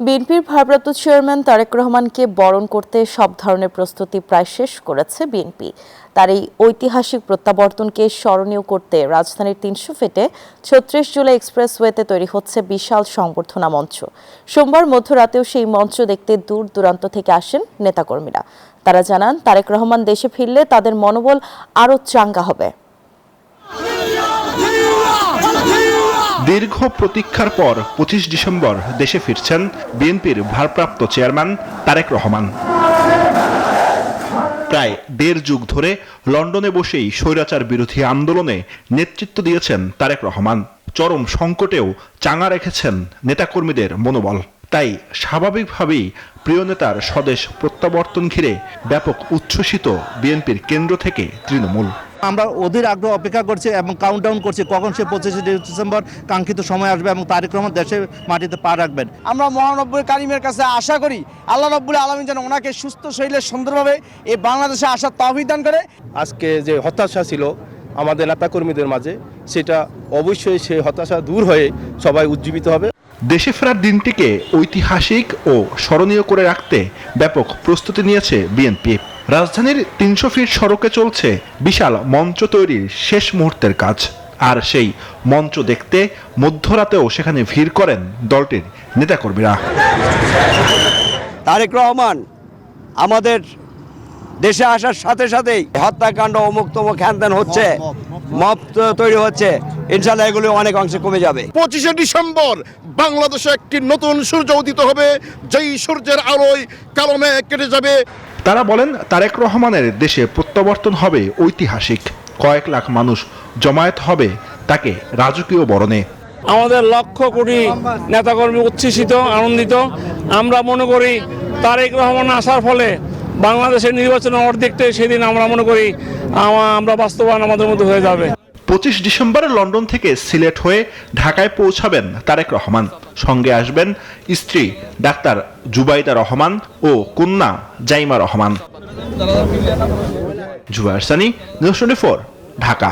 বিএনপির ভারপ্রাপ্ত চেয়ারম্যান তারেক রহমানকে বরণ করতে সব ধরনের প্রস্তুতি প্রায় শেষ করেছে বিএনপি। তার এই ঐতিহাসিক প্রত্যাবর্তনকে স্মরণীয় করতে রাজধানীর ৩০০ ফিটে ৩৬ জুলাই এক্সপ্রেসওয়েতে তৈরি হচ্ছে বিশাল সংবর্ধনা মঞ্চ। সোমবার মধ্যরাতেও সেই মঞ্চ দেখতে দূর দূরান্ত থেকে আসেন নেতাকর্মীরা। তারা জানান, তারেক রহমান দেশে ফিরলে তাদের মনোবল আরও চাঙ্গা হবে। দীর্ঘ প্রতীক্ষার পর ২৫ ডিসেম্বর দেশে ফিরছেন বিএনপির ভারপ্রাপ্ত চেয়ারম্যান তারেক রহমান। প্রায় দেড় যুগ ধরে লন্ডনে বসেই স্বৈরাচার বিরোধী আন্দোলনে নেতৃত্ব দিয়েছেন তারেক রহমান। চরম সংকটেও চাঙা রেখেছেন নেতাকর্মীদের মনোবল। তাই স্বাভাবিকভাবেই প্রিয় নেতার স্বদেশ প্রত্যাবর্তন ঘিরে ব্যাপক উচ্ছ্বসিত বিএনপির কেন্দ্র থেকে তৃণমূল। আমরা অধীর আগ্রহ অপেক্ষা করছি এবং কাউন্টডাউন করছি কখন সে ২৫ ডিসেম্বর কাঙ্ক্ষিত সময় আসবে এবং তারেক রহমান দেশের মাটিতে পা রাখবেন। আমরা মহান রব্বুল কারিমের কাছে আশা করি আল্লাহ রব্বুল আলামিন যেন ওনাকে সুস্থ শরীরে সুন্দরভাবে এই বাংলাদেশে আসার তৌফিক দান করে। আজকে যে হতাশা ছিল আমাদের নেতাকর্মীদের মাঝে, সেটা অবশ্যই সেই হতাশা দূর হয়ে সবাই উজ্জীবিত হবে। দেশে ফেরার দিনটিকে ঐতিহাসিক ও স্মরণীয় করে রাখতে ব্যাপক প্রস্তুতি নিয়েছে বিএনপি। রাজধানীর ৩০০ ফিট সড়কে চলছে বিশাল মঞ্চ তৈরির শেষ মুহূর্তের কাজ। আর সেই মঞ্চ দেখতে মধ্যরাতেও সেখানে ভিড় করেন দলটির নেতাকর্মীরা। তারেক রহমান আমাদের দেশে আসার সাথে সাথেই হত্যাকাণ্ড অমুক তমুক হ্যান হচ্ছে, মব তৈরি হচ্ছে, ইনশাআল্লাহ এগুলো অনেক অংশে কমে যাবে। ২৫শে ডিসেম্বর বাংলাদেশে একটি নতুন সূর্য উদিত হবে, যেই সূর্যের আলোয় কালো মেঘ কেটে যাবে। তারা বলেন, তারেক রহমানের দেশে প্রত্যাবর্তন হবে ঐতিহাসিক। কয়েক লাখ মানুষ জমায়েত হবে তাকে রাজকীয় বরণে। আমাদের লক্ষ কোটি নেতাকর্মী উচ্ছ্বসিত, আনন্দিত। আমরা মনে করি তারেক রহমান আসার ফলে বাংলাদেশের নির্বাচনের অর্ধেকটাই সেদিন আমরা মনে করি আমরা বাস্তবায়ন আমাদের মধ্যে হয়ে যাবে। ২৫ ডিসেম্বর লন্ডন থেকে সিলেট হয়ে ঢাকায় পৌঁছাবেন তারেক রহমান। সঙ্গে আসবেন স্ত্রী ডাক্তার জুবাইদা রহমান ও কন্যা জাইমা রহমান। জুবায়ের সানি, নিউজ 24, ঢাকা।